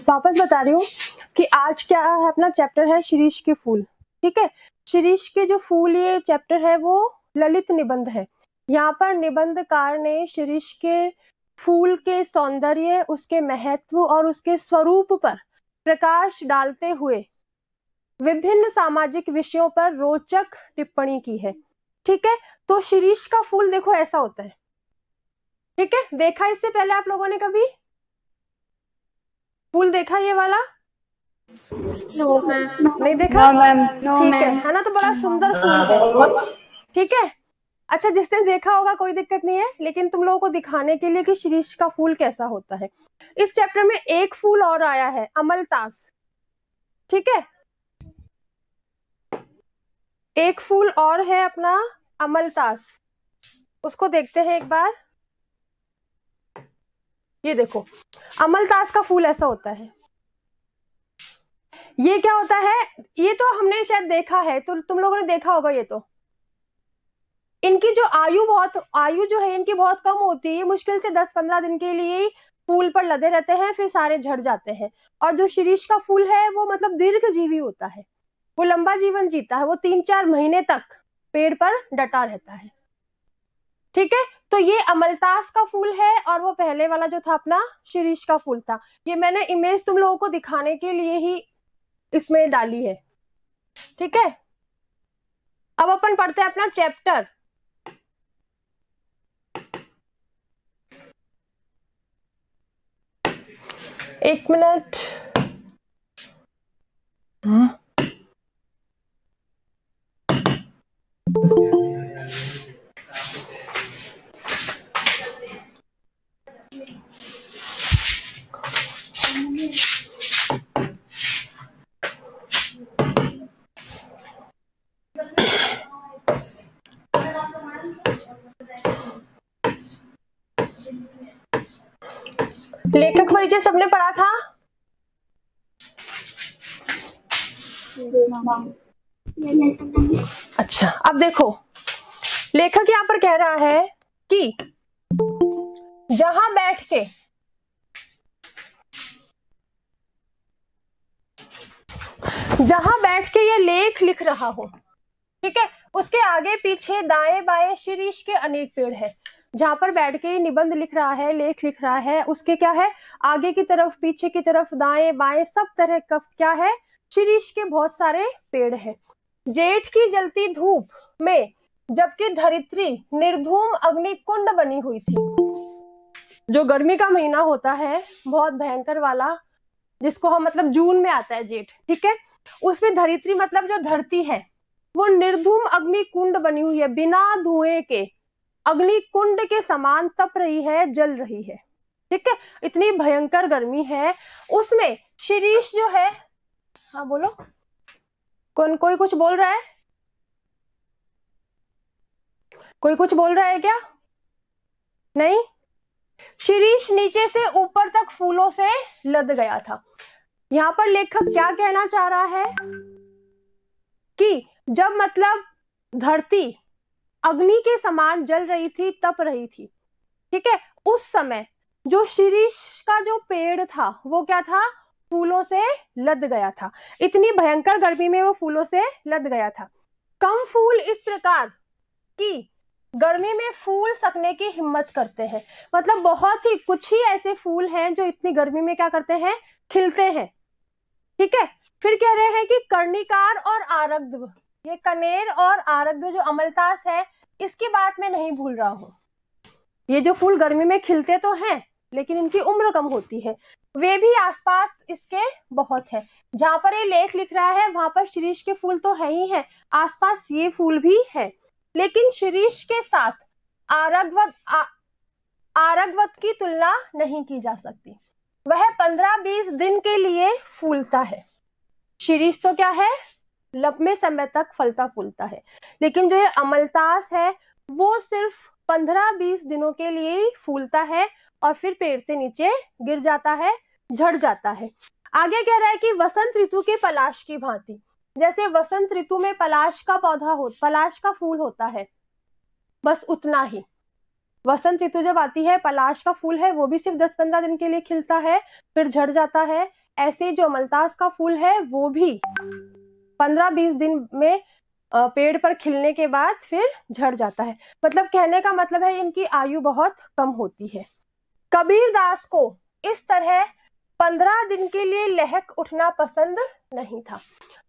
वापस बता रही हूँ कि आज क्या है, अपना चैप्टर है शिरीष के फूल। ठीक है, शिरीष के जो फूल, ये चैप्टर है वो ललित निबंध है। यहाँ पर निबंधकार ने शिरीष के फूल के सौंदर्य, उसके महत्व और उसके स्वरूप पर प्रकाश डालते हुए विभिन्न सामाजिक विषयों पर रोचक टिप्पणी की है। ठीक है, तो शिरीष का फूल देखो ऐसा होता है। ठीक है, देखा इससे पहले आप लोगों ने कभी फूल देखा ये वाला? No ma'am. नहीं देखा? No ma'am. नो ठीक है मैम। ना, तो बड़ा सुंदर फूल है। ठीक है, अच्छा जिसने देखा होगा कोई दिक्कत नहीं है, लेकिन तुम लोगों को दिखाने के लिए कि शिरीष का फूल कैसा होता है। इस चैप्टर में एक फूल और आया है, अमलतास। ठीक है, एक फूल और है अपना अमलतास, उसको देखते हैं एक बार। ये देखो, अमलतास का फूल ऐसा होता है। ये क्या होता है, ये तो हमने शायद देखा है, तो तुम लोगों ने देखा होगा। ये तो इनकी जो आयु जो है इनकी बहुत कम होती है, मुश्किल से 10-15 दिन के लिए फूल पर लदे रहते हैं, फिर सारे झड़ जाते हैं। और जो शिरीष का फूल है वो मतलब दीर्घजीवी होता है, वो लंबा जीवन जीता है, वो 3-4 महीने तक पेड़ पर डटा रहता है। ठीक है, तो ये अमलतास का फूल है, और वो पहले वाला जो था अपना शिरीष का फूल था। ये मैंने इमेज तुम लोगों को दिखाने के लिए ही इसमें डाली है। ठीक है, अब अपन पढ़ते हैं अपना चैप्टर। एक मिनट। लेखक परिचय सबने पढ़ा था? अच्छा, अब देखो, लेखक यहाँ पर कह रहा है कि जहां बैठ के ये लेख लिख रहा हो, ठीक है, उसके आगे पीछे दाएं बाएं शिरीष के अनेक पेड़ है। जहां पर बैठ के निबंध लिख रहा है, लेख लिख रहा है, उसके क्या है, आगे की तरफ, पीछे की तरफ, दाएं बाएं सब तरह का क्या है, शिरीष के बहुत सारे पेड़ हैं। जेठ की जलती धूप में जबकि धरित्री निर्धूम अग्निकुंड बनी हुई थी। जो गर्मी का महीना होता है बहुत भयंकर वाला, जिसको हम मतलब जून में आता है जेठ, ठीक है, उसमें धरित्री मतलब जो धरती है वो निर्धूम अग्निकुंड बनी हुई है, बिना धुएं के अग्निकुंड के समान तप रही है, जल रही है। ठीक है, इतनी भयंकर गर्मी है, उसमें शिरीष जो है, हाँ बोलो, कोई कुछ बोल रहा है? कोई कुछ बोल रहा है क्या? नहीं, शिरीष नीचे से ऊपर तक फूलों से लद गया था। यहाँ पर लेखक क्या कहना चाह रहा है कि जब मतलब धरती अग्नि के समान जल रही थी, तप रही थी, ठीक है, उस समय जो शिरीष का जो पेड़ था वो क्या था, फूलों से लद गया था। इतनी भयंकर गर्मी में वो फूलों से लद गया था। कम फूल इस प्रकार की गर्मी में फूल सकने की हिम्मत करते हैं, मतलब बहुत ही कुछ ही ऐसे फूल हैं जो इतनी गर्मी में क्या करते हैं, खिलते हैं। ठीक है, फिर कह रहे हैं कि कर्णिकार और आरग्ध, ये कनेर और आरग्ध जो अमलतास है, इसकी बात मैं नहीं भूल रहा हूं। ये जो फूल गर्मी में खिलते तो हैं लेकिन इनकी उम्र कम होती है, वे भी आसपास इसके बहुत है। जहां पर ये लेख लिख रहा है वहां पर शिरीष के फूल तो है ही है, आसपास ये फूल भी है, लेकिन शिरीष के साथ आरगवत की तुलना नहीं की जा सकती। वह 15-20 दिन के लिए फूलता है, शिरीष तो क्या है, लंबे समय तक फलता फूलता है, लेकिन जो ये अमलतास है वो सिर्फ 15-20 दिनों के लिए ही फूलता है और फिर पेड़ से नीचे गिर जाता है, झड़ जाता है। आगे कह रहा है कि वसंत ऋतु के पलाश की भांति, जैसे वसंत ऋतु में पलाश का फूल होता है, बस उतना ही। वसंत ऋतु जब आती है, पलाश का फूल है वो भी सिर्फ 10-15 दिन के लिए खिलता है, फिर झड़ जाता है। ऐसे जो अमलतास का फूल है वो भी 15-20 दिन में पेड़ पर खिलने के बाद फिर झड़ जाता है। मतलब कहने का मतलब है इनकी आयु बहुत कम होती है। कबीरदास को इस तरह 15 दिन के लिए लहक उठना पसंद नहीं था।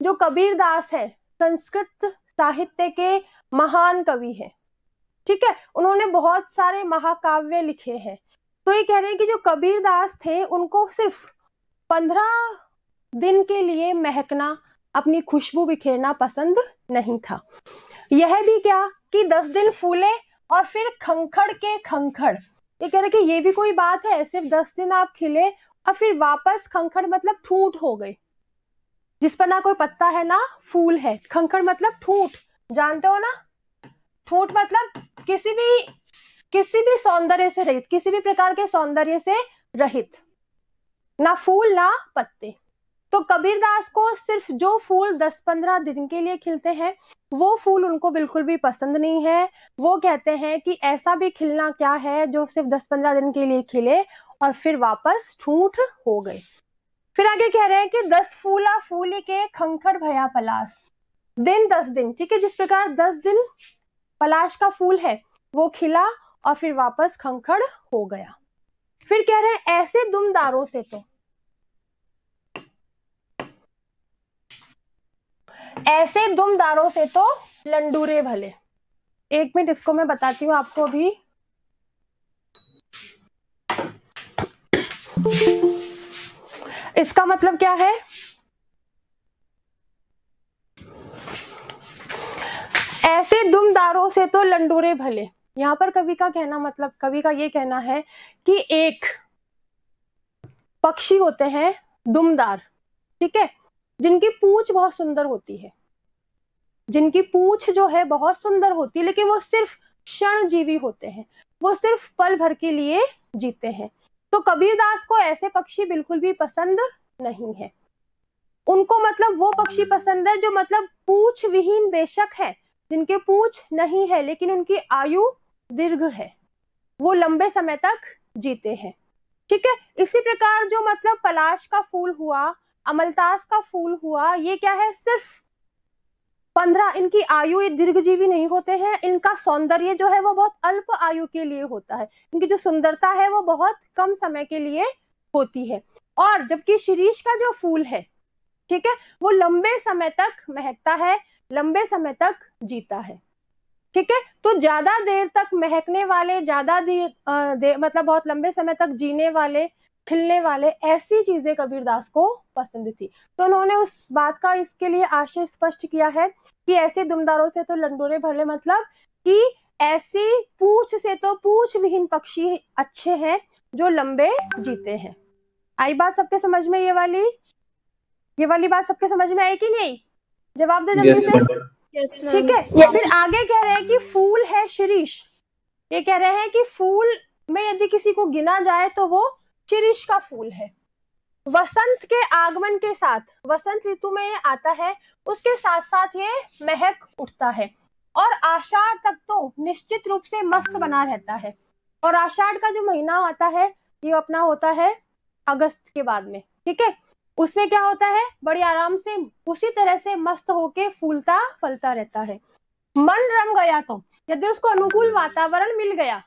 जो कबीरदास है संस्कृत साहित्य के महान कवि है, ठीक है, उन्होंने बहुत सारे महाकाव्य लिखे हैं। तो ये कह रहे हैं कि जो कबीरदास थे उनको सिर्फ 15 दिन के लिए महकना, अपनी खुशबू बिखेरना पसंद नहीं था। यह भी क्या कि 10 दिन फूले और फिर खंखड़ के खंखड़। ये कह रहे कि ये भी कोई बात है, सिर्फ 10 दिन आप खिले और फिर वापस खंखड़ मतलब ठूंठ हो गए। जिस पर ना कोई पत्ता है ना फूल है, खंखड़ मतलब ठूंठ, जानते हो ना। ठूंठ मतलब किसी भी सौंदर्य से रहित, किसी भी प्रकार के सौंदर्य से रहित, ना फूल ना पत्ते। तो कबीरदास को सिर्फ जो फूल 10-15 दिन के लिए खिलते हैं वो फूल उनको बिल्कुल भी पसंद नहीं है। वो कहते हैं कि ऐसा भी खिलना क्या है जो सिर्फ 10-15 दिन के लिए खिले और फिर वापस ठूंठ हो गए। फिर आगे कह रहे हैं कि 10 फूला फूली के खंखड़ भया पलास। दिन 10 दिन, ठीक है, जिस प्रकार 10 दिन पलाश का फूल है वो खिला और फिर वापस खंखड़ हो गया। फिर कह रहे हैं ऐसे दुमदारों से तो लंडूरे भले। 1 मिनट इसको मैं बताती हूँ आपको अभी। इसका मतलब क्या है? ऐसे दुमदारों से तो लंडूरे भले। यहाँ पर कवि का कहना मतलब, कवि का ये कहना है कि एक पक्षी होते हैं दुमदार, ठीक है, जिनकी पूंछ बहुत सुंदर होती है, जिनकी पूंछ जो है बहुत सुंदर होती है, लेकिन वो सिर्फ क्षणजीवी होते हैं, वो सिर्फ पल भर के लिए जीते हैं। तो कबीरदास को ऐसे पक्षी बिल्कुल भी पसंद नहीं है। उनको मतलब वो पक्षी पसंद है जो मतलब पूंछ विहीन बेशक है, जिनके पूंछ नहीं है लेकिन उनकी आयु दीर्घ है, वो लंबे समय तक जीते हैं, ठीक है। इसी प्रकार जो मतलब पलाश का फूल हुआ, अमलतास का फूल हुआ, ये क्या है, सिर्फ 15, इनकी आयु, ये दीर्घजीवी नहीं होते हैं। इनका सौंदर्य जो है वो बहुत अल्प आयु के लिए होता है, इनकी जो सुंदरता है वो बहुत कम समय के लिए होती है। और जबकि शिरीष का जो फूल है, ठीक है, वो लंबे समय तक महकता है, लंबे समय तक जीता है, ठीक है। तो ज्यादा देर तक महकने वाले, ज्यादा देर मतलब बहुत लंबे समय तक जीने वाले, खिलने वाले, ऐसी चीजें कबीरदास को पसंद थी। तो उन्होंने उस बात का इसके लिए आशय स्पष्ट किया है कि ऐसे दुमदारों से तो लंडोरे भले, मतलब कि ऐसी पूंछ से तो पूंछ विहीन पक्षी अच्छे हैं जो लंबे जीते हैं। आई बात सबके समझ में? ये वाली बात सबके समझ में आई कि नहीं? जवाब दो जल्दी से। यस ठीक है। ये फिर आगे कह रहे हैं कि फूल है शिरीष। ये कह रहे हैं कि फूल में यदि किसी को गिना जाए तो वो शिरीष का फूल है। वसंत के आगमन के साथ, वसंत ऋतु में ये आता है, उसके साथ साथ ये महक उठता है और आषाढ़ तक तो निश्चित रूप से मस्त बना रहता है। और आषाढ़ का जो महीना आता है ये अपना होता है अगस्त के बाद में, ठीक है। उसमें क्या होता है, बड़ी आराम से उसी तरह से मस्त होके फूलता फलता रहता है। मन रम गया तो, यदि उसको अनुकूल वातावरण मिल गया,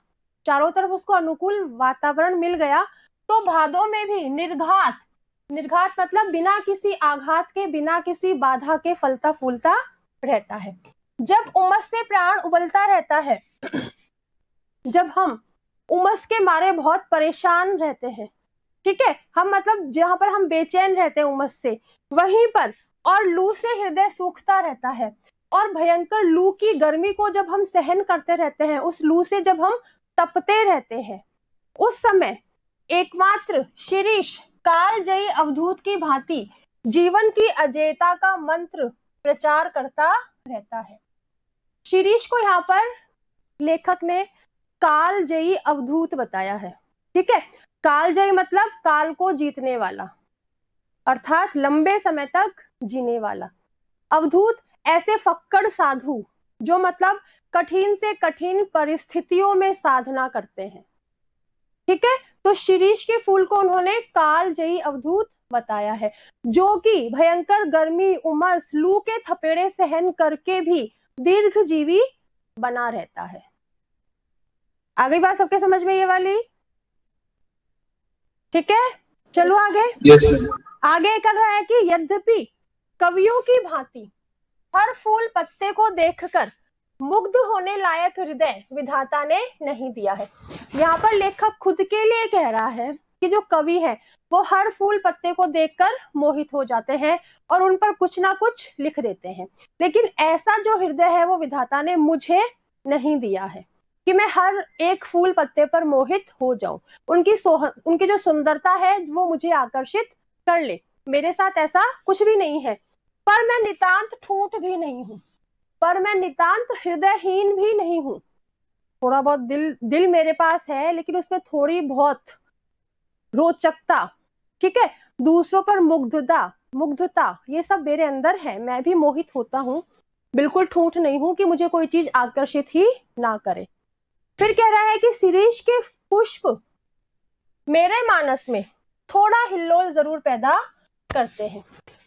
चारों तरफ उसको अनुकूल वातावरण मिल गया, तो भादों में भी निर्घात मतलब बिना किसी आघात के, बिना किसी बाधा के फलता फूलता रहता है। जब उमस से प्राण उबलता रहता है, जब हम उमस के मारे बहुत परेशान रहते हैं, ठीक है, हम मतलब जहां पर हम बेचैन रहते हैं उमस से, वहीं पर, और लू से हृदय सूखता रहता है, और भयंकर लू की गर्मी को जब हम सहन करते रहते हैं, उस लू से जब हम तपते रहते हैं, उस समय एकमात्र शिरीष कालजयी अवधूत की भांति जीवन की अजेयता का मंत्र प्रचार करता रहता है। शिरीष को यहाँ पर लेखक ने कालजयी अवधूत बताया है, ठीक है। कालजयी मतलब काल को जीतने वाला, अर्थात लंबे समय तक जीने वाला। अवधूत ऐसे फक्कड़ साधु जो मतलब कठिन से कठिन परिस्थितियों में साधना करते हैं, ठीक है। तो शिरीष के फूल को उन्होंने कालजयी अवधूत बताया है, जो कि भयंकर गर्मी, उमस, लू के थपेड़े सहन करके भी दीर्घजीवी बना रहता है। आ गई बात सबके समझ में ये वाली? ठीक है, चलो आगे। Yes ma'am. आगे कर रहा है कि यद्यपि कवियों की भांति हर फूल पत्ते को देखकर मुग्ध होने लायक हृदय विधाता ने नहीं दिया है। यहाँ पर लेखक खुद के लिए कह रहा है कि जो कवि है वो हर फूल पत्ते को देखकर मोहित हो जाते हैं और उन पर कुछ ना कुछ लिख देते हैं, लेकिन ऐसा जो हृदय है वो विधाता ने मुझे नहीं दिया है कि मैं हर एक फूल पत्ते पर मोहित हो जाऊं, उनकी जो सुंदरता है वो मुझे आकर्षित कर ले। मेरे साथ ऐसा कुछ भी नहीं है। पर मैं नितांत ठूंठ भी नहीं हूं, पर मैं नितांत हृदयहीन भी नहीं हूं। थोड़ा बहुत दिल मेरे पास है, लेकिन उसमें थोड़ी बहुत रोचकता, ठीक है, दूसरों पर मुग्धता ये सब मेरे अंदर है। मैं भी मोहित होता हूं, बिल्कुल ठूंठ नहीं हूं कि मुझे कोई चीज आकर्षित ही ना करे। फिर कह रहा है कि शिरीष के पुष्प मेरे मानस में थोड़ा हिल्लोल जरूर पैदा करते हैं।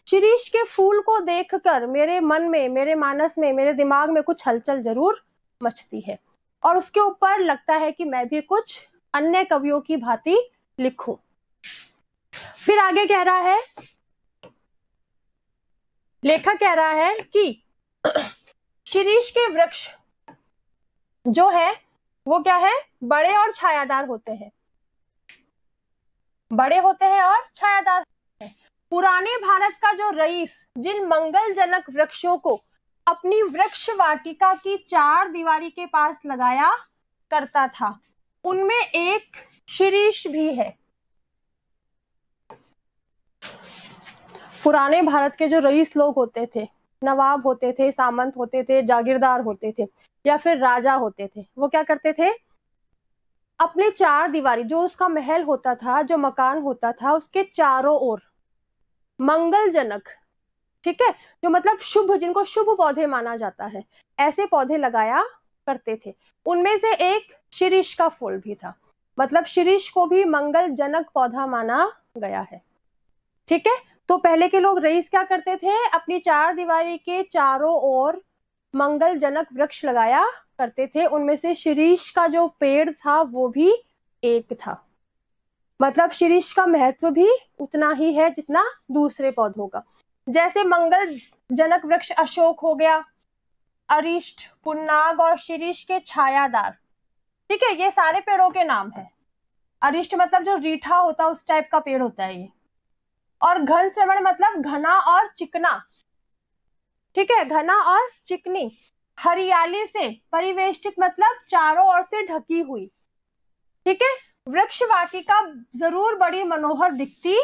शिरीष के फूल को देखकर मेरे मन में, मेरे मानस में, मेरे दिमाग में कुछ हलचल जरूर मचती है और उसके ऊपर लगता है कि मैं भी कुछ अन्य कवियों की भांति लिखूं। फिर आगे कह रहा है, लेखक कह रहा है कि शिरीष के वृक्ष जो है वो क्या है, बड़े और छायादार होते हैं, बड़े होते हैं और छायादार होते हैं। पुराने भारत का जो रईस जिन मंगलजनक वृक्षों को अपनी वृक्ष वाटिका की चार दीवारी के पास लगाया करता था, उनमें एक शिरीष भी है। पुराने भारत के जो रईस लोग होते थे, नवाब होते थे, सामंत होते थे, जागीरदार होते थे या फिर राजा होते थे, वो क्या करते थे, अपने चार दीवारी, जो उसका महल होता था, जो मकान होता था, उसके चारों ओर मंगलजनक, ठीक है, जो मतलब शुभ, जिनको शुभ पौधे माना जाता है, ऐसे पौधे लगाया करते थे। उनमें से एक शिरीष का फूल भी था, मतलब शिरीष को भी मंगलजनक पौधा माना गया है। ठीक है, तो पहले के लोग रईस क्या करते थे, अपनी चार दीवारी के चारों ओर मंगलजनक वृक्ष लगाया करते थे। उनमें से शिरीष का जो पेड़ था वो भी एक था, मतलब शिरीष का महत्व भी उतना ही है जितना दूसरे पौधों का। जैसे मंगलजनक वृक्ष अशोक हो गया, अरिष्ट, पुन्नाग और शिरीष के छायादार, ठीक है, ये सारे पेड़ों के नाम है। अरिष्ट मतलब जो रीठा होता है उस टाइप का पेड़ होता है ये, और घन श्रवण मतलब घना और चिकना, ठीक है, घना और चिकनी। हरियाली से परिवेष्टित मतलब चारों ओर से ढकी हुई, ठीक है। वृक्ष वाटिका जरूर बड़ी मनोहर दिखती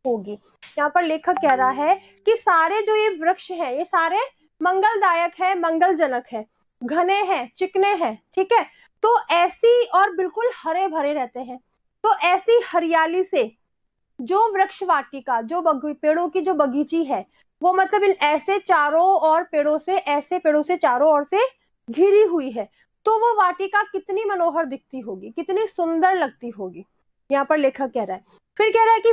होगी। यहाँ पर लेखक कह रहा है कि सारे जो ये वृक्ष हैं ये सारे मंगलदायक है, मंगलजनक है, घने हैं, चिकने हैं, ठीक है, तो ऐसी और बिल्कुल हरे भरे रहते हैं। तो ऐसी हरियाली से जो वृक्ष वाटिका, जो पेड़ों की जो बगीची है, वो मतलब इन ऐसे चारों और पेड़ों से, ऐसे पेड़ों से चारों ओर से घिरी हुई है, तो वो वाटिका कितनी मनोहर दिखती होगी, कितनी सुंदर लगती होगी, यहाँ पर लेखक कह रहा है। फिर कह रहा है कि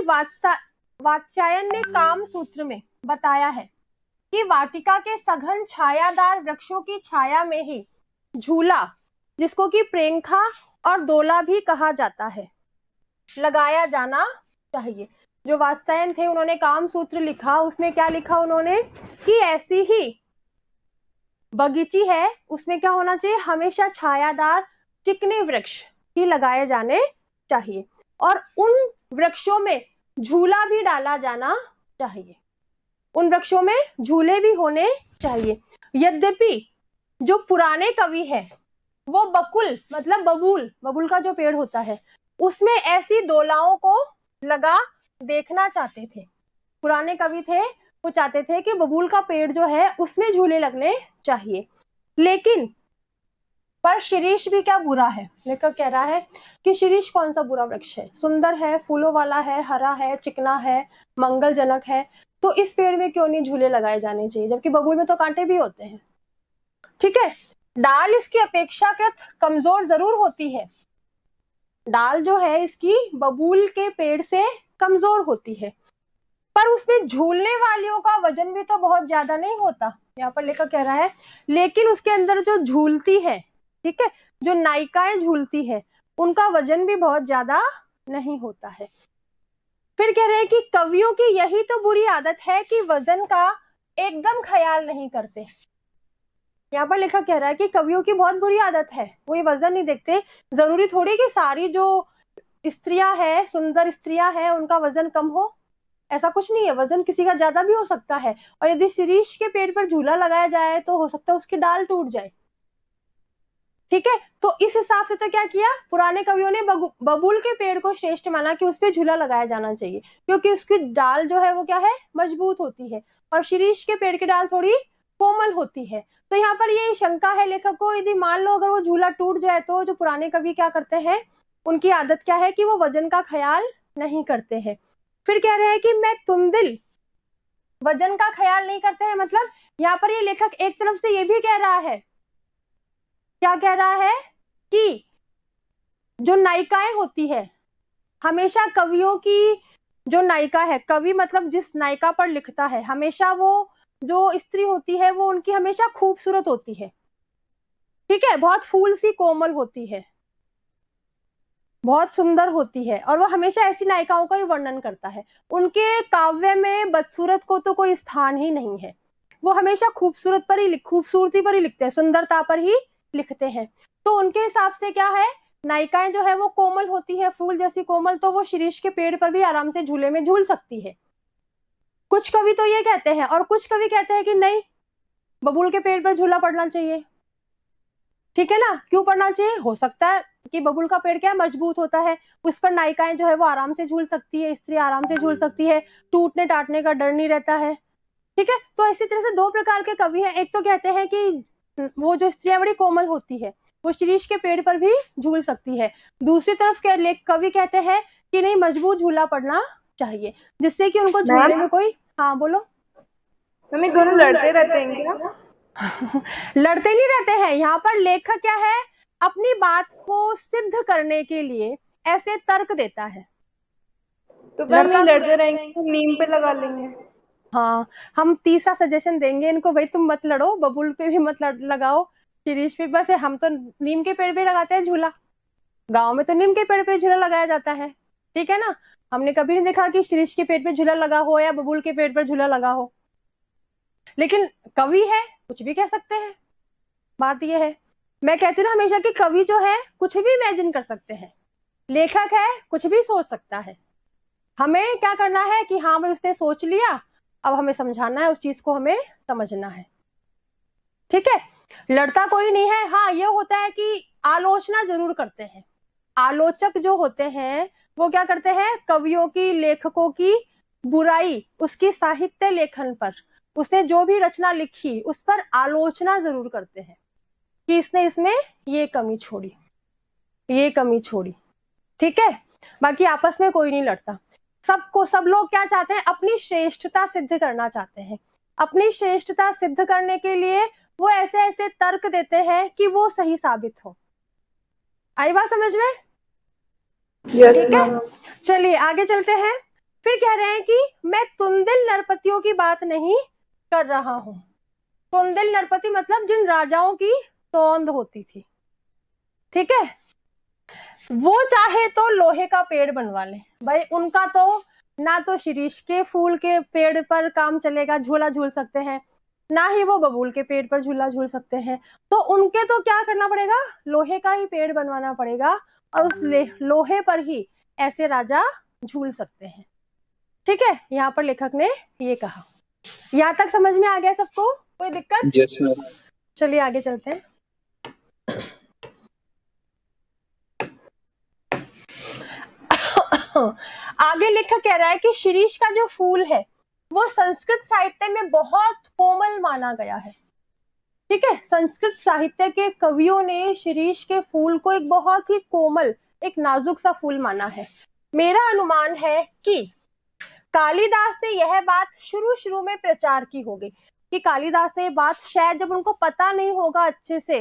वात्स्यायन ने काम सूत्र में बताया है कि वाटिका के सघन छायादार वृक्षों की छाया में ही झूला, जिसको कि प्रेंखा और दोला भी कहा जाता है, लगाया जाना चाहिए। जो वात्स्यायन थे उन्होंने काम सूत्र लिखा, उसमें क्या लिखा उन्होंने कि ऐसी ही बगीची है उसमें क्या होना चाहिए, हमेशा छायादार चिकने वृक्ष ही लगाए जाने चाहिए और उन वृक्षों में झूला भी डाला जाना चाहिए, उन वृक्षों में झूले भी होने चाहिए। यद्यपि जो पुराने कवि है वो बकुल मतलब बबूल का जो पेड़ होता है उसमें ऐसी दोलाओं को लगा देखना चाहते थे। पुराने कवि थे वो चाहते थे कि बबूल का पेड़ जो है उसमें झूले लगने चाहिए, लेकिन पर शिरीष भी क्या बुरा है। लेखक कह रहा है कि शिरीष कौन सा बुरा वृक्ष है, सुंदर है, फूलों वाला है, हरा है, चिकना है, मंगलजनक है, तो इस पेड़ में क्यों नहीं झूले लगाए जाने चाहिए, जबकि बबूल में तो कांटे भी होते हैं। ठीक है, डाल इसकी अपेक्षाकृत कमजोर जरूर होती है, डाल जो है इसकी बबूल के पेड़ से कमजोर होती है, पर उसमें झूलने वालियों का वजन भी तो बहुत ज्यादा नहीं होता। यहाँ पर लेखक कह रहा है लेकिन उसके अंदर जो झूलती है, ठीक है, जो नायिकाएं झूलती है, उनका वजन भी बहुत ज्यादा नहीं होता है। फिर कह रहे हैं कि कवियों की यही तो बुरी आदत है कि वजन का एकदम ख्याल नहीं करते। यहाँ पर लेखक कह रहा है कि कवियों की बहुत बुरी आदत है, वो ये वजन नहीं देखते। जरूरी थोड़ी कि सारी जो स्त्रियां है, सुंदर स्त्रियां हैं, उनका वजन कम हो, ऐसा कुछ नहीं है। वजन किसी का ज्यादा भी हो सकता है, और यदि शिरीष के पेड़ पर झूला लगाया जाए तो हो सकता है उसकी डाल टूट जाए। ठीक है, तो इस हिसाब से तो क्या किया, पुराने कवियों ने बबूल के पेड़ को श्रेष्ठ माना कि उस पर झूला लगाया जाना चाहिए, क्योंकि उसकी डाल जो है वो क्या है, मजबूत होती है, और शिरीष के पेड़ की डाल थोड़ी कोमल होती है। तो यहाँ पर ये शंका है लेखक को, यदि मान लो अगर वो झूला टूट जाए तो जो पुराने कवि क्या करते हैं, उनकी आदत क्या है कि वो वजन का ख्याल नहीं करते हैं। फिर कह रहे हैं कि मैं तुंदिल वजन का ख्याल नहीं करते हैं, मतलब यहाँ पर ये लेखक एक तरफ से ये भी कह रहा है, क्या कह रहा है कि जो नायिकाएं होती है, हमेशा कवियों की जो नायिका है, कवि मतलब जिस नायिका पर लिखता है, हमेशा वो जो स्त्री होती है वो उनकी हमेशा खूबसूरत होती है, ठीक है, बहुत फूल सी कोमल होती है, बहुत सुंदर होती है, और वो हमेशा ऐसी नायिकाओं का ही वर्णन करता है। उनके काव्य में बदसूरत को तो कोई स्थान ही नहीं है, वो हमेशा खूबसूरत पर ही, खूबसूरती पर ही लिखते हैं, सुंदरता पर ही लिखते हैं। तो उनके हिसाब से क्या है, नायिकाएं जो है वो कोमल होती है, फूल जैसी कोमल, तो वो शिरीष के पेड़ पर भी आराम से झूले में झूल सकती है। कुछ कवि तो ये कहते हैं, और कुछ कवि कहते हैं कि नहीं, बबूल के पेड़ पर झूला पड़ना चाहिए। ठीक है ना, क्यों पड़ना चाहिए, हो सकता है कि बबूल का पेड़ क्या है, मजबूत होता है, उस पर नायिकाएं जो है वो आराम से झूल सकती है, स्त्री आराम से झूल सकती है, टूटने टाटने का डर नहीं रहता है। ठीक है, तो इसी तरह से दो प्रकार के कवि हैं, एक तो कहते हैं कि वो जो स्त्रियां बड़ी कोमल होती है वो शिरीष के पेड़ पर भी झूल सकती है, दूसरी तरफ के कवि कहते हैं कि नहीं, मजबूत झूला पड़ना चाहिए, जिससे कि उनको झूलने में कोई, हाँ बोलो। मम्मी दोनों लड़ते रहते हैं क्या? लड़ते नहीं रहते हैं, यहाँ पर लेखक क्या है, अपनी बात को सिद्ध करने के लिए ऐसे तर्क देता है। तो मम्मी लड़ते रहेंगे तो नीम पे लगा लेंगे। हाँ, हम तीसरा सजेशन देंगे इनको, भाई तुम मत लड़ो, बबूल पे भी मत लगाओ, शिरीष पे, बस है, हम तो नीम के पेड़ पे लगाते हैं झूला, गांव में तो नीम के पेड़ पे झूला लगाया जाता है, ठीक है ना, हमने कभी नहीं देखा कि शिरीष के पेड़ पे झूला लगा हो या बबूल के पेड़ पर झूला लगा हो। लेकिन कवि है, कुछ भी कह सकते हैं, बात यह है, मैं कहती हूँ हमेशा कि कवि जो है कुछ भी इमेजिन कर सकते हैं, लेखक है कुछ भी सोच सकता है, हमें क्या करना है कि हाँ भाई उसने सोच लिया, अब हमें समझाना है, उस चीज को हमें समझना है। ठीक है, लड़ता कोई नहीं है। हाँ, ये होता है कि आलोचना जरूर करते हैं, आलोचक जो होते हैं वो क्या करते हैं, कवियों की, लेखकों की बुराई, उसकी साहित्य लेखन पर, उसने जो भी रचना लिखी उस पर आलोचना जरूर करते हैं कि इसने इसमें ये कमी छोड़ी, ये कमी छोड़ी। ठीक है, बाकी आपस में कोई नहीं लड़ता, सबको, सब लोग क्या चाहते हैं, अपनी श्रेष्ठता सिद्ध करना चाहते हैं, अपनी श्रेष्ठता सिद्ध करने के लिए वो ऐसे ऐसे तर्क देते हैं कि वो सही साबित हो। आई बात समझ में? ठीक है, चलिए आगे चलते हैं। फिर कह रहे हैं कि मैं तुंदिल नरपतियों की बात नहीं कर रहा हूं। तुंदिल नरपति मतलब जिन राजाओं की तोंद होती थी, ठीक है, वो चाहे तो लोहे का पेड़ बनवा ले, भाई उनका तो ना तो शिरीष के फूल के पेड़ पर काम चलेगा, झूला झूल सकते हैं, ना ही वो बबूल के पेड़ पर झूला झूल सकते हैं, तो उनके तो क्या करना पड़ेगा, लोहे का ही पेड़ बनवाना पड़ेगा, और उस लोहे पर ही ऐसे राजा झूल सकते हैं। ठीक है, यहाँ पर लेखक ने ये कहा। यहाँ तक समझ में आ गया सबको, कोई दिक्कत? Yes ma'am. चलिए आगे चलते हैं। आगे लेखक कह रहा है कि शिरीष का जो फूल है वो संस्कृत साहित्य में बहुत कोमल माना गया है। ठीक है, संस्कृत साहित्य के कवियों ने शिरीष के फूल को एक बहुत ही कोमल, एक नाजुक सा फूल माना है। मेरा अनुमान है कि कालिदास ने यह बात शुरू शुरू में प्रचार की होगी, कि कालिदास ने बात शायद जब उनको पता नहीं होगा अच्छे से,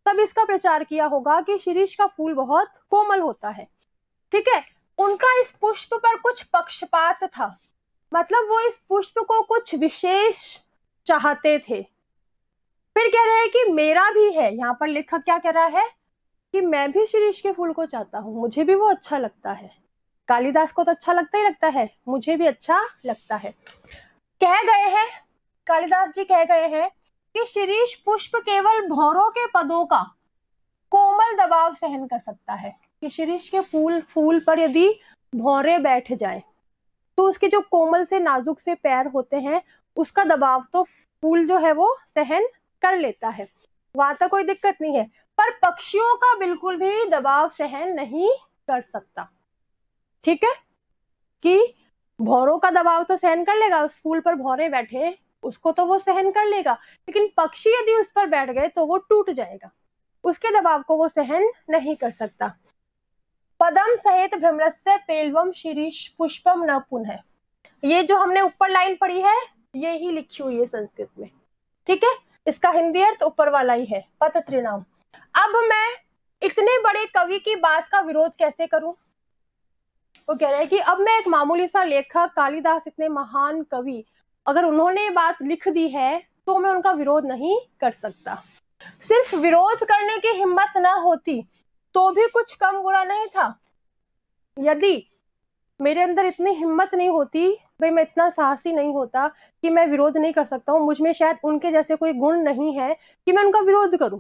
तब इसका प्रचार किया होगा कि शिरीष का फूल बहुत कोमल होता है। ठीक है, उनका इस पुष्प पर कुछ पक्षपात था, मतलब वो इस पुष्प को कुछ विशेष चाहते थे। फिर कह रहे हैं कि मेरा भी है। यहाँ पर लेखक क्या कह रहा है कि मैं भी शिरीष के फूल को चाहता हूँ, मुझे भी वो अच्छा लगता है। कालिदास को तो अच्छा लगता ही लगता है, मुझे भी अच्छा लगता है। कह गए हैं, कालिदास जी कह गए हैं कि शिरीष पुष्प केवल भौरों के पदों का कोमल दबाव सहन कर सकता है। कि शिरीष के फूल पर यदि भौरे बैठ जाए तो उसके जो कोमल से नाजुक से पैर होते हैं उसका दबाव तो फूल जो है वो सहन कर लेता है, वहां तक कोई दिक्कत नहीं है। पर पक्षियों का बिल्कुल भी दबाव सहन नहीं कर सकता। ठीक है, कि भौरों का दबाव तो सहन कर लेगा, उस फूल पर भौरे बैठे उसको तो वो सहन कर लेगा, लेकिन पक्षी यदि उस पर बैठ गए तो वो टूट जाएगा, उसके दबाव को वो सहन नहीं कर सकता। पदम सहित भ्रमरस्य पेलवम शिरीष पुष्पम न पुनः। ये जो हमने ऊपर लाइन पढ़ी है ये ही लिखी हुई है संस्कृत में। ठीक है, इसका हिंदी अर्थ ऊपर वाला ही है, पत त्रिनाम। अब मैं इतने बड़े कवि की बात का विरोध कैसे करूं? वो कह रहे हैं कि अब मैं एक मामूली सा लेखक, कालिदास इतने महान कवि, अगर उन्होंने बात लिख दी है तो मैं उनका विरोध नहीं कर सकता। सिर्फ विरोध करने की हिम्मत ना होती तो भी कुछ कम बुरा नहीं था। यदि मेरे अंदर इतनी हिम्मत नहीं होती, भाई मैं इतना साहसी नहीं होता कि मैं विरोध नहीं कर सकता हूँ, मुझ में शायद उनके जैसे कोई गुण नहीं है कि मैं उनका विरोध करूं,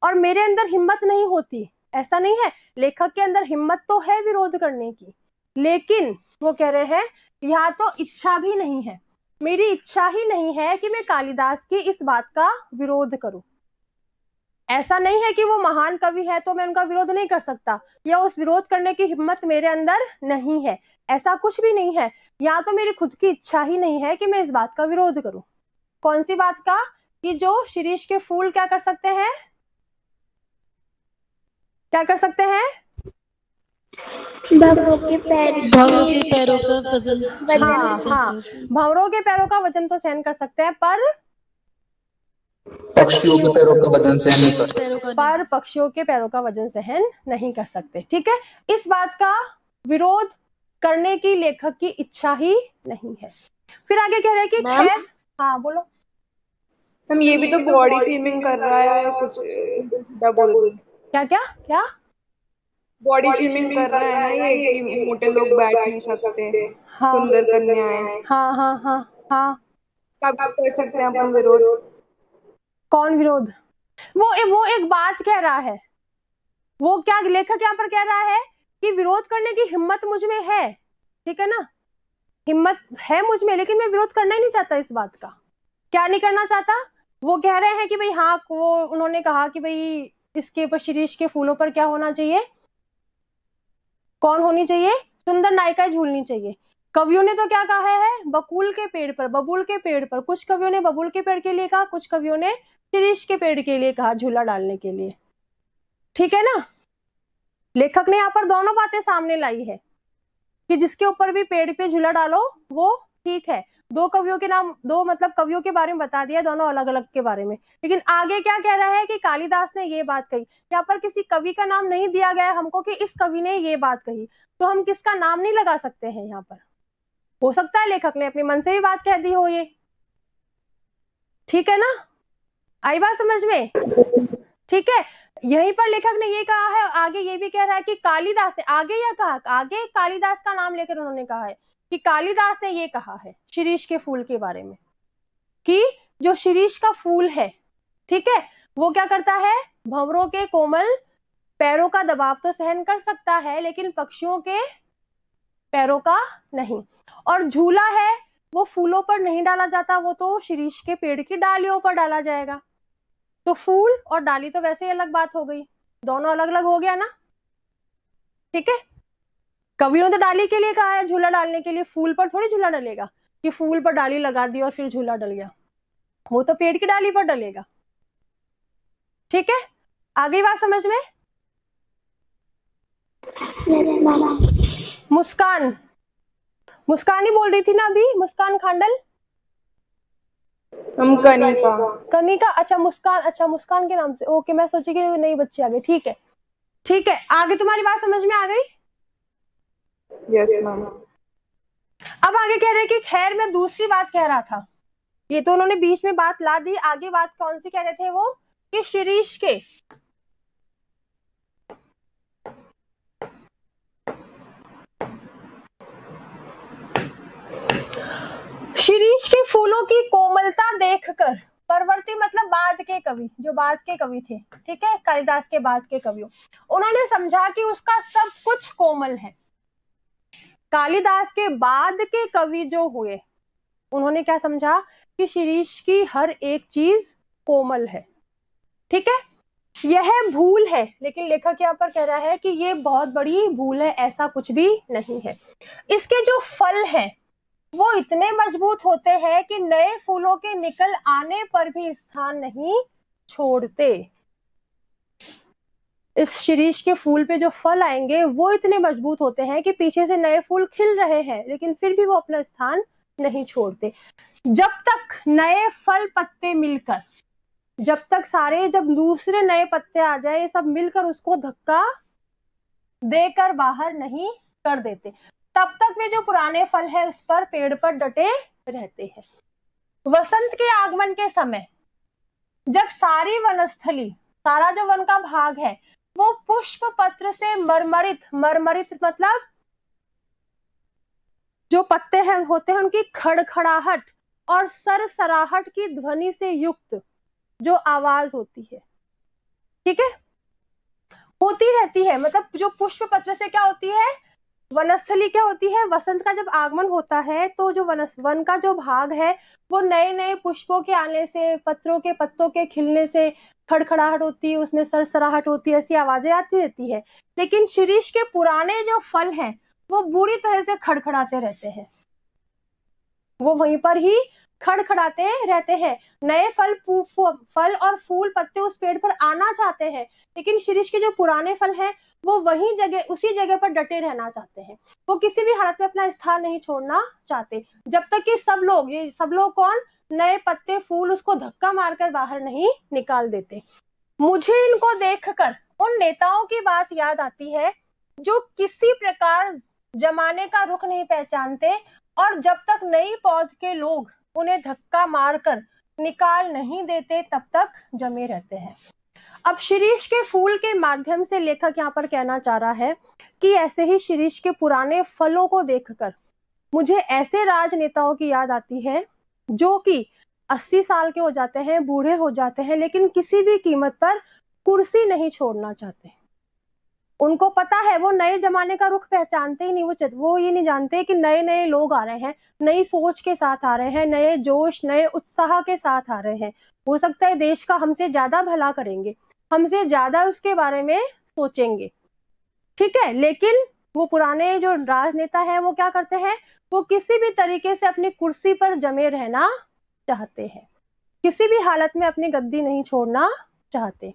और मेरे अंदर हिम्मत नहीं होती, ऐसा नहीं है। लेखक के अंदर हिम्मत तो है विरोध करने की, लेकिन वो कह रहे हैं यहाँ तो इच्छा भी नहीं है, मेरी इच्छा ही नहीं है कि मैं कालिदास की इस बात का विरोध करूं। ऐसा नहीं है कि वो महान कवि है तो मैं उनका विरोध नहीं कर सकता, या उस विरोध करने की हिम्मत मेरे अंदर नहीं है, ऐसा कुछ भी नहीं है। या तो मेरी खुद की इच्छा ही नहीं है कि मैं इस बात का विरोध करूं। कौन सी बात का? कि जो शिरीष के फूल क्या कर सकते हैं, क्या कर सकते हैं? भंवरों के पैरों का वजन हाँ हाँ, भंवरों के पैरों का वजन तो सहन कर सकते हैं, पर पक्षियों के पैरों का वजन सहन नहीं कर सकते। पर पक्षियों के पैरों का वजन सहन नहीं कर सकते। ठीक है, इस बात का विरोध करने की लेखक की इच्छा ही नहीं है। फिर आगे कह रहे हैं कि खैर, हाँ बोलो। हम ये भी तो बॉडी स्विमिंग कर रहा है या कुछ सीधा बोल रही। क्या क्या क्या? बॉडी स्विमिंग कर रहा है ना ये कि मोटे लोग बैठ नहीं सकते, हाँ सुंदर कन्याएं, हाँ हाँ हाँ हाँ। कब कर सकते हैं अपन विरोध? कौन विरोध? वो एक बात कह रहा है, वो क्या लेखक यहाँ पर कह रहा है कि विरोध करने की हिम्मत मुझ में है। ठीक है ना, हिम्मत है मुझ में, लेकिन मैं विरोध करना ही नहीं चाहता इस बात का। क्या नहीं करना चाहता? वो कह रहे हैं कि भाई हाँ, वो उन्होंने कहा कि भाई इसके ऊपर शिरीष के फूलों पर क्या होना चाहिए, कौन होनी चाहिए? सुंदर नायिका झूलनी चाहिए। कवियों ने तो क्या कहा है? बकुल के पेड़ पर, बबूल के पेड़ पर। कुछ कवियों ने बबूल के पेड़ के लिए कहा, कुछ कवियों ने शिरीष के पेड़ के लिए कहा, झूला डालने के लिए। ठीक है ना, लेखक ने यहाँ पर दोनों बातें सामने लाई है कि जिसके ऊपर भी पेड़ पे झूला डालो वो ठीक है। दो कवियों के नाम, दो मतलब कवियों के बारे में बता दिया, दोनों अलग अलग के बारे में। लेकिन आगे क्या कह रहा है कि कालिदास ने ये बात कही। यहाँ पर किसी कवि का नाम नहीं दिया गया है हमको कि इस कवि ने ये बात कही, तो हम किसका नाम नहीं लगा सकते हैं यहाँ पर। हो सकता है लेखक ने अपने मन से भी बात कह दी हो ये। ठीक है ना, आई बात समझ में? ठीक है, यहीं पर लेखक ने ये कहा है, आगे ये भी कह रहा है कि कालिदास ने आगे यह कहा, आगे कालिदास का नाम लेकर उन्होंने कहा है कि कालिदास ने ये कहा है शिरीष के फूल के बारे में कि जो शिरीष का फूल है, ठीक है, वो क्या करता है? भंवरों के कोमल पैरों का दबाव तो सहन कर सकता है, लेकिन पक्षियों के पैरों का नहीं। और झूला है वो फूलों पर नहीं डाला जाता, वो तो शिरीष के पेड़ की डालियों पर डाला जाएगा। तो फूल और डाली तो वैसे ही अलग बात हो गई, दोनों अलग अलग हो गया ना। ठीक है, कवियों ने तो डाली के लिए कहा है झूला डालने के लिए, फूल पर थोड़ी झूला डलेगा कि फूल पर डाली लगा दी और फिर झूला डल गया, वो तो पेड़ की डाली पर डलेगा। ठीक है, आ गई बात समझ में? मुस्कान, मुस्कान ही बोल रही थी ना अभी, मुस्कान खांडल। हम कनिका। कनिका, अच्छा मुस्कान, अच्छा मुस्कान के नाम से, ओके, मैं सोची कि नई बच्ची आ गई। ठीक है ठीक है, आगे तुम्हारी बात समझ में आ गई? Yes ma'am. अब अब आगे कह रहे हैं कि खैर मैं दूसरी बात कह रहा था। ये तो उन्होंने बीच में बात ला दी, आगे बात कौन सी कह रहे थे वो, कि शिरीष के फूलों की कोमलता देखकर, परवर्ती मतलब बाद के कवि, जो बाद के कवि थे, ठीक है, कालिदास के बाद के कवियों, उन्होंने समझा कि उसका सब कुछ कोमल है। कालिदास के बाद के कवि जो हुए, उन्होंने क्या समझा कि शिरीष की हर एक चीज कोमल है, ठीक है। यह भूल है, लेकिन लेखक यहाँ पर कह रहा है कि ये बहुत बड़ी भूल है, ऐसा कुछ भी नहीं है। इसके जो फल हैं वो इतने मजबूत होते हैं कि नए फूलों के निकल आने पर भी स्थान नहीं छोड़ते। इस शिरीष के फूल पे जो फल आएंगे वो इतने मजबूत होते हैं कि पीछे से नए फूल खिल रहे हैं लेकिन फिर भी वो अपना स्थान नहीं छोड़ते। जब तक नए फल पत्ते मिलकर, जब तक सारे, जब दूसरे नए पत्ते आ जाए, ये सब मिलकर उसको धक्का देकर बाहर नहीं कर देते, तब तक वे जो पुराने फल है उस पर, पेड़ पर डटे रहते हैं। वसंत के आगमन के समय जब सारी वनस्थली, सारा जो वन का भाग है वो पुष्प पत्र से मरमरित, मरमरित मतलब जो पत्ते हैं होते हैं उनकी खड़खड़ाहट और सरसराहट की ध्वनि से युक्त जो आवाज होती है, ठीक है, होती रहती है। मतलब जो पुष्प पत्र से क्या होती है, वनस्थली क्या होती है, वसंत का जब आगमन होता है तो जो वन का जो भाग है वो नए नए पुष्पों के आने से, पत्तों के खिलने से खड़खड़ाहट होती है, उसमें सरसराहट होती है, ऐसी आवाजें आती रहती है। लेकिन शिरीष के पुराने जो फल हैं वो बुरी तरह से खड़खड़ाते रहते हैं, वो वहीं पर ही खड़खड़ाते रहते हैं। नए फल और फूल पत्ते उस पेड़ पर आना चाहते हैं, लेकिन शिरीष के जो पुराने फल हैं वो वही जगह, उसी जगह पर डटे रहना चाहते हैं। वो किसी भी हालत में अपना स्थान नहीं छोड़ना चाहते, जब तक कि सब लोग, ये सब लोग कौन, नए पत्ते फूल उसको धक्का मारकर बाहर नहीं निकाल देते। मुझे इनको देखकर उन नेताओं की बात याद आती है जो किसी प्रकार जमाने का रुख नहीं पहचानते और जब तक नई पौध के लोग उन्हें धक्का मारकर निकाल नहीं देते तब तक जमे रहते हैं। अब शिरीष के फूल के माध्यम से लेखक यहाँ पर कहना चाह रहा है कि ऐसे ही शिरीष के पुराने फलों को देखकर मुझे ऐसे राजनेताओं की याद आती है जो कि 80 साल के हो जाते हैं, बूढ़े हो जाते हैं, लेकिन किसी भी कीमत पर कुर्सी नहीं छोड़ना चाहते। उनको पता है, वो नए जमाने का रुख पहचानते ही नहीं, वो ये नहीं जानते कि नए नए लोग आ रहे हैं, नई सोच के साथ आ रहे हैं, नए जोश, नए उत्साह के साथ आ रहे हैं। हो सकता है देश का हमसे ज्यादा भला करेंगे, हमसे ज्यादा उसके बारे में सोचेंगे, ठीक है। लेकिन वो पुराने जो राजनेता है वो क्या करते हैं, वो किसी भी तरीके से अपनी कुर्सी पर जमे रहना चाहते हैं, किसी भी हालत में अपनी गद्दी नहीं छोड़ना चाहते।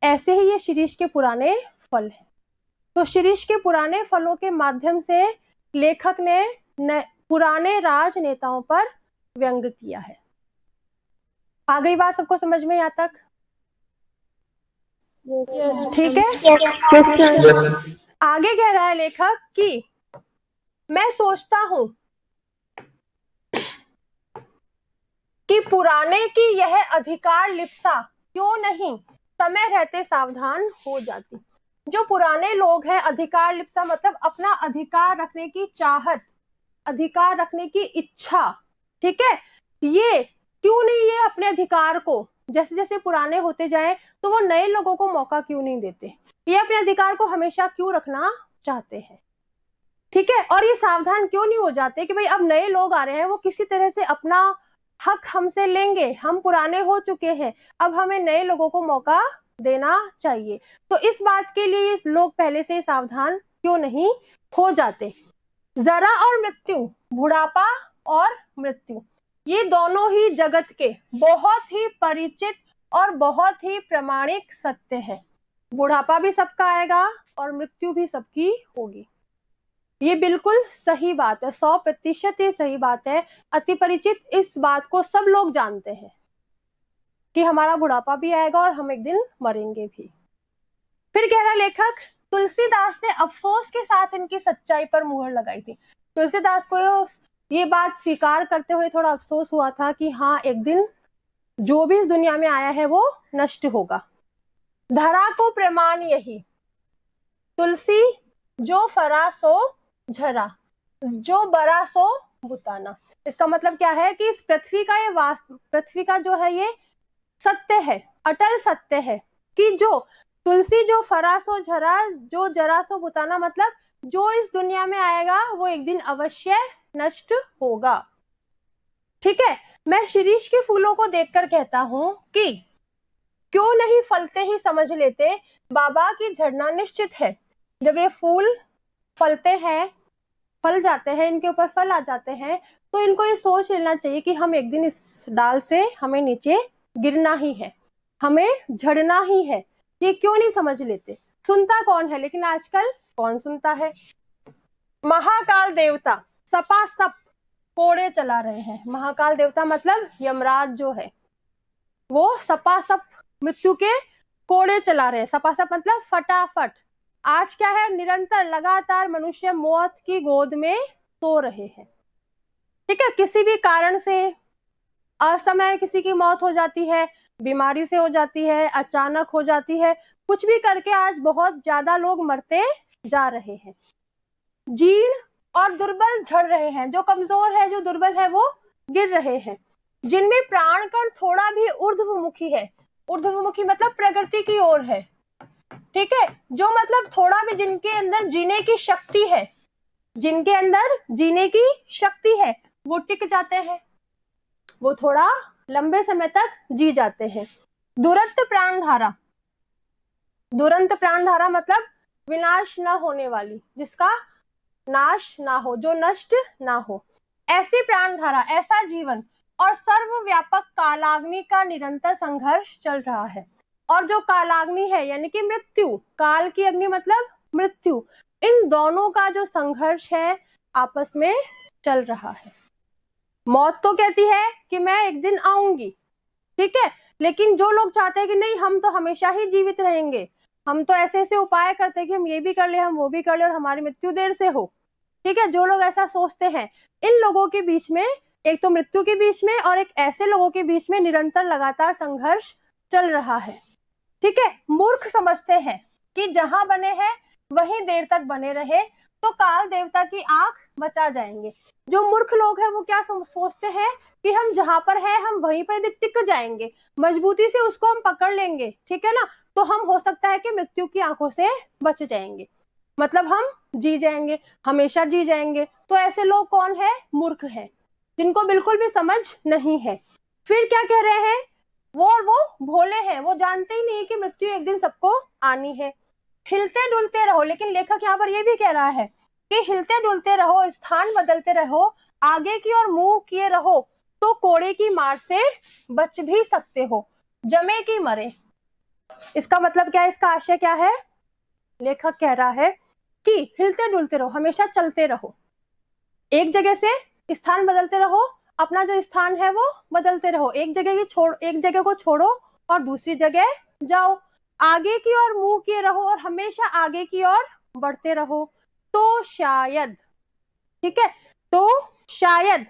ऐसे ही ये शिरीष के पुराने फल हैं। तो शिरीष के पुराने फलों के माध्यम से लेखक ने पुराने राजनेताओं पर व्यंग किया है। आ गई बात सबको समझ में यहाँ तक? ठीक है। yes, आगे कह रहा है लेखक कि मैं सोचता हूं कि पुराने की यह अधिकार लिप्सा क्यों नहीं समय रहते सावधान हो जाती। जो पुराने लोग हैं, अधिकार लिप्सा मतलब अपना अधिकार रखने की चाहत, अधिकार रखने की इच्छा, ठीक है, ये क्यों नहीं, ये अपने अधिकार को जैसे जैसे पुराने होते जाएं तो वो नए लोगों को मौका क्यों नहीं देते, ये अपने अधिकार को हमेशा क्यों रखना चाहते हैं, ठीक है। और ये सावधान क्यों नहीं हो जाते कि भाई अब नए लोग आ रहे हैं, वो किसी तरह से अपना हक हमसे लेंगे, हम पुराने हो चुके हैं, अब हमें नए लोगों को मौका देना चाहिए। तो इस बात के लिए लोग पहले से सावधान क्यों नहीं हो जाते। जरा और मृत्यु, बुढ़ापा और मृत्यु, ये दोनों ही जगत के बहुत ही परिचित और बहुत ही प्रामाणिक सत्य है। बुढ़ापा भी सबका आएगा और मृत्यु भी सबकी होगी, ये बिल्कुल सही बात है, 100% ये सही बात है। अति परिचित इस बात को सब लोग जानते हैं कि हमारा बुढ़ापा भी आएगा और हम एक दिन मरेंगे भी। फिर कह रहा लेखक, तुलसीदास ने अफसोस के साथ इनकी सच्चाई पर मुहर लगाई थी। तुलसीदास को ये बात स्वीकार करते हुए थोड़ा अफसोस हुआ था कि हाँ, एक दिन जो भी इस दुनिया में आया है वो नष्ट होगा। धरा को प्रमाण यही, तुलसी जो फरा सो झरा, जो बरा सो बुताना। इसका मतलब क्या है कि इस पृथ्वी का पृथ्वी का जो है ये सत्य है, अटल सत्य है कि जो तुलसी जो फरा सो झरा, जो जरा सो बुताना, मतलब जो इस दुनिया में आएगा वो एक दिन अवश्य नष्ट होगा। ठीक है, मैं शिरीष के फूलों को देखकर कहता हूं कि क्यों नहीं फलते ही समझ लेते बाबा की झड़ना निश्चित है। जब ये फूल फलते हैं, फल जाते हैं, इनके ऊपर फल आ जाते हैं, तो इनको ये सोच लेना चाहिए कि हम एक दिन इस डाल से हमें नीचे गिरना ही है, हमें झड़ना ही है। ये क्यों नहीं समझ लेते? सुनता कौन है, लेकिन आजकल कौन सुनता है। महाकाल देवता सपासप कोड़े चला रहे हैं। महाकाल देवता मतलब यमराज जो है वो सपासप मृत्यु के कोड़े चला रहे हैं। सपासप मतलब फटाफट। आज क्या है, निरंतर लगातार मनुष्य मौत की गोद में सो रहे हैं। ठीक है, किसी भी कारण से असमय किसी की मौत हो जाती है, बीमारी से हो जाती है, अचानक हो जाती है, कुछ भी करके आज बहुत ज्यादा लोग मरते जा रहे हैं। जीर्ण और दुर्बल झड़ रहे हैं, जो कमजोर है, जो दुर्बल है वो गिर रहे हैं। जिनमें प्राण कण थोड़ा भी ऊर्ध्वमुखी है, ऊर्ध्वमुखी मतलब प्रगति की ओर है। ठीक है, जो मतलब थोड़ा भी जिनके अंदर जीने की शक्ति है, जिनके अंदर जीने की शक्ति है वो टिक जाते हैं, वो थोड़ा लंबे समय तक जी जाते हैं। दुरंत प्राणधारा, दुरंत प्राणधारा मतलब विनाश न होने वाली, जिसका नाश ना हो, जो नष्ट ना हो, ऐसी प्राणधारा, ऐसा जीवन और सर्वव्यापक कालाग्नि का निरंतर संघर्ष चल रहा है। और जो कालाग्नि है यानी कि मृत्यु, काल की अग्नि मतलब मृत्यु, इन दोनों का जो संघर्ष है आपस में चल रहा है। मौत तो कहती है कि मैं एक दिन आऊंगी, ठीक है, लेकिन जो लोग चाहते हैं कि नहीं हम तो हमेशा ही जीवित रहेंगे, हम तो ऐसे ऐसे उपाय करते हैं कि हम ये भी कर ले, हम वो भी कर ले और हमारी मृत्यु देर से हो। ठीक है, जो लोग ऐसा सोचते हैं, इन लोगों के बीच में, एक तो मृत्यु के बीच में और एक ऐसे लोगों के बीच में निरंतर लगातार संघर्ष चल रहा है। ठीक है, मूर्ख समझते हैं कि जहां बने हैं वहीं देर तक बने रहे तो काल देवता की आंख बचा जाएंगे। जो मूर्ख लोग हैं वो क्या सोचते हैं कि हम जहां पर है हम वहीं पर टिक जाएंगे, मजबूती से उसको हम पकड़ लेंगे, ठीक है ना, तो हम हो सकता है कि मृत्यु की आंखों से बच जाएंगे, मतलब हम जी जाएंगे, हमेशा जी जाएंगे। तो ऐसे लोग कौन है? मूर्ख है, जिनको बिल्कुल भी समझ नहीं है। फिर क्या कह रहे हैं वो भोले हैं, वो जानते ही नहीं कि मृत्यु एक दिन सबको आनी है। हिलते डुलते रहो, लेकिन लेखक यहाँ पर ये भी कह रहा है कि हिलते डुलते रहो, स्थान बदलते रहो, आगे की ओर मुंह किए रहो तो कोड़े की मार से बच भी सकते हो, जमे की मरे। इसका मतलब क्या है, इसका आशय क्या है? लेखक कह रहा है कि हिलते डुलते रहो, हमेशा चलते रहो, एक जगह से स्थान बदलते रहो, अपना जो स्थान है वो बदलते रहो, एक जगह को छोड़ो और दूसरी जगह जाओ, आगे की ओर मुंह किए रहो और हमेशा आगे की ओर बढ़ते रहो, तो शायद, ठीक है, तो शायद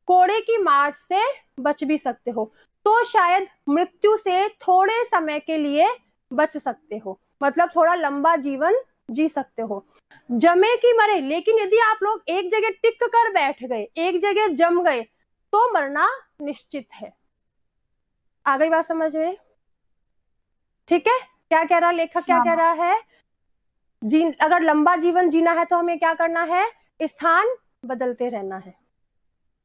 कोड़े की मार से बच भी सकते हो, तो शायद मृत्यु से थोड़े समय के लिए बच सकते हो, मतलब थोड़ा लंबा जीवन जी सकते हो, जमे की मरे। लेकिन यदि आप लोग एक जगह टिक कर बैठ गए, एक जगह जम गए, तो मरना निश्चित है। आ गई बात समझ में? ठीक है, क्या कह रहा लेखक, क्या कह रहा है? अगर लंबा जीवन जीना है तो हमें क्या करना है? स्थान बदलते रहना है,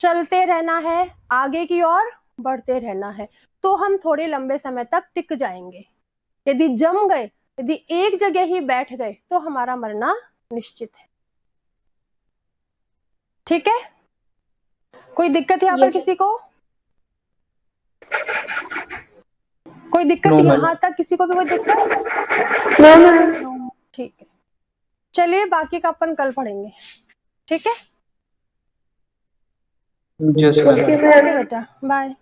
चलते रहना है, आगे की ओर बढ़ते रहना है, तो हम थोड़े लंबे समय तक टिक जाएंगे। यदि जम गए, यदि एक जगह ही बैठ गए, तो हमारा मरना निश्चित है। ठीक है, कोई दिक्कत यहाँ पर किसी को? कोई दिक्कत यहाँ तक किसी को भी कोई दिक्कत? नो। ठीक है, चलिए बाकी का अपन कल पढ़ेंगे, ठीक है? ओके ओके बेटा, बाय।